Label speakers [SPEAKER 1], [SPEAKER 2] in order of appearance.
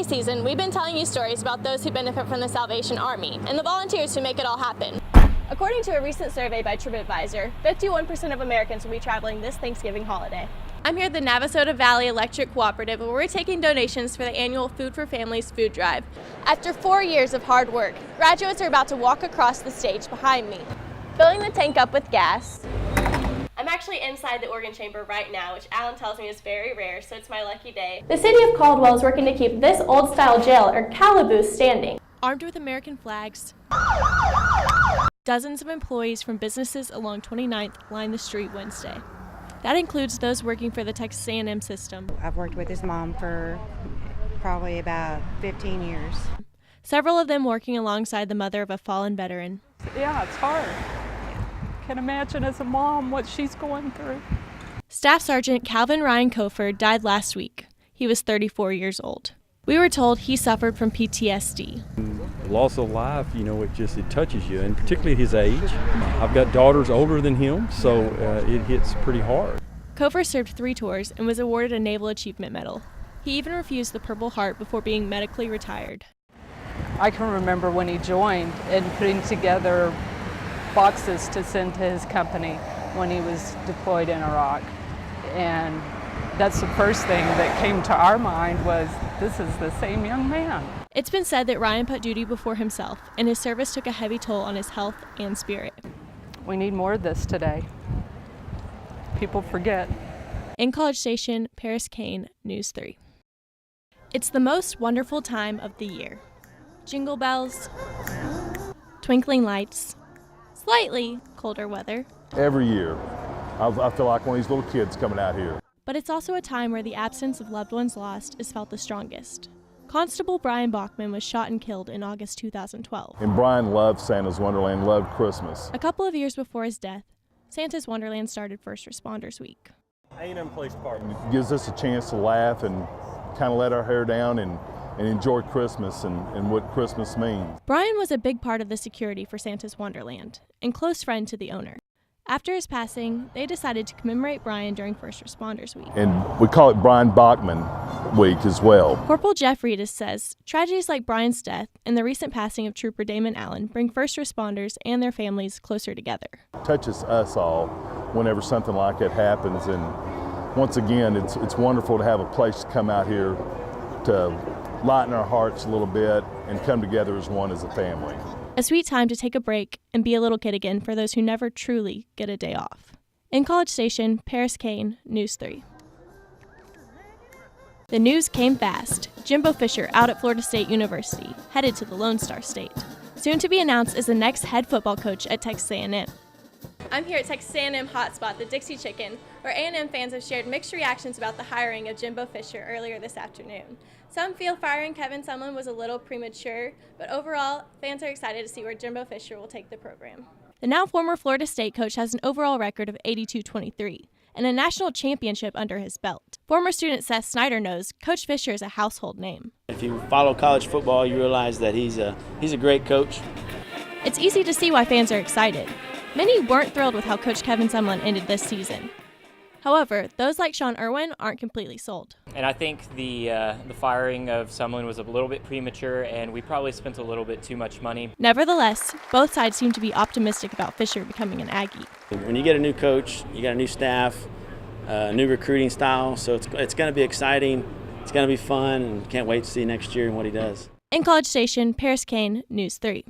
[SPEAKER 1] season, we've been telling you stories about those who benefit from the Salvation Army and the volunteers who make it all happen. According to a recent survey by TripAdvisor, 51% of Americans will be traveling this Thanksgiving holiday. I'm here at the Navasota Valley Electric Cooperative, where we're taking donations for the annual Food for Families food drive. After 4 years of hard work, graduates are about to walk across the stage behind me, filling the tank up with gas. I'm actually inside the organ chamber right now, which Alan tells me is very rare, so it's my lucky day. The city of Caldwell is working to keep this old-style jail, or calaboose, standing. Armed with American flags, dozens of employees from businesses along 29th line the street Wednesday. That includes those working for the Texas A&M system.
[SPEAKER 2] I've worked with his mom for probably about 15 years.
[SPEAKER 1] Several of them working alongside the mother of a fallen veteran.
[SPEAKER 3] Yeah, it's hard. Can imagine as a mom what she's going through.
[SPEAKER 1] Staff Sergeant Calvin Ryan Cofer died last week. He was 34 years old. We were told he suffered from PTSD.
[SPEAKER 4] Loss of life, it touches you, and particularly at his age. I've got daughters older than him, so it hits pretty hard.
[SPEAKER 1] Cofer served 3 tours and was awarded a Naval Achievement Medal. He even refused the Purple Heart before being medically retired.
[SPEAKER 3] I can remember when he joined and putting together boxes to send to his company when he was deployed in Iraq. And that's the first thing that came to our mind was, this is the same young man.
[SPEAKER 1] It's been said that Ryan put duty before himself, and his service took a heavy toll on his health and spirit.
[SPEAKER 3] We need more of this today. People forget.
[SPEAKER 1] In College Station, Parris Kane, News 3. It's the most wonderful time of the year. Jingle bells, twinkling lights, slightly colder weather.
[SPEAKER 5] Every year, I feel like one of these little kids coming out here.
[SPEAKER 1] But it's also a time where the absence of loved ones lost is felt the strongest. Constable Brian Bachman was shot and killed in August 2012.
[SPEAKER 5] And Brian loved Santa's Wonderland, loved Christmas.
[SPEAKER 1] A couple of years before his death, Santa's Wonderland started First Responders Week.
[SPEAKER 4] A&M Police Department
[SPEAKER 5] It gives us a chance to laugh and kind of let our hair down and enjoy Christmas and what Christmas means.
[SPEAKER 1] Brian was a big part of the security for Santa's Wonderland and close friend to the owner. After his passing, they decided to commemorate Brian during First Responders Week.
[SPEAKER 5] And we call it Brian Bachman Week as well.
[SPEAKER 1] Corporal Jeff Reedus says, tragedies like Brian's death and the recent passing of Trooper Damon Allen bring first responders and their families closer together.
[SPEAKER 5] It touches us all whenever something like that happens. And once again, it's wonderful to have a place to come out here to lighten our hearts a little bit and come together as one as a family.
[SPEAKER 1] A sweet time to take a break and be a little kid again for those who never truly get a day off. In College Station, Parris Kane, News 3. The news came fast. Jimbo Fisher out at Florida State University, headed to the Lone Star State. Soon to be announced as the next head football coach at Texas A&M. I'm here at Texas A&M hotspot, the Dixie Chicken, where A&M fans have shared mixed reactions about the hiring of Jimbo Fisher earlier this afternoon. Some feel firing Kevin Sumlin was a little premature, but overall, fans are excited to see where Jimbo Fisher will take the program. The now former Florida State coach has an overall record of 82-23 and a national championship under his belt. Former student Seth Snyder knows Coach Fisher is a household name.
[SPEAKER 6] If you follow college football, you realize that he's a great coach.
[SPEAKER 1] It's easy to see why fans are excited. Many weren't thrilled with how Coach Kevin Sumlin ended this season. However, those like Sean Irwin aren't completely sold.
[SPEAKER 7] And I think the firing of Sumlin was a little bit premature, and we probably spent a little bit too much money.
[SPEAKER 1] Nevertheless, both sides seem to be optimistic about Fisher becoming an Aggie.
[SPEAKER 6] When you get a new coach, you got a new staff, a new recruiting style, so it's going to be exciting, it's going to be fun, and can't wait to see next year and what he does.
[SPEAKER 1] In College Station, Parris Kane, News 3.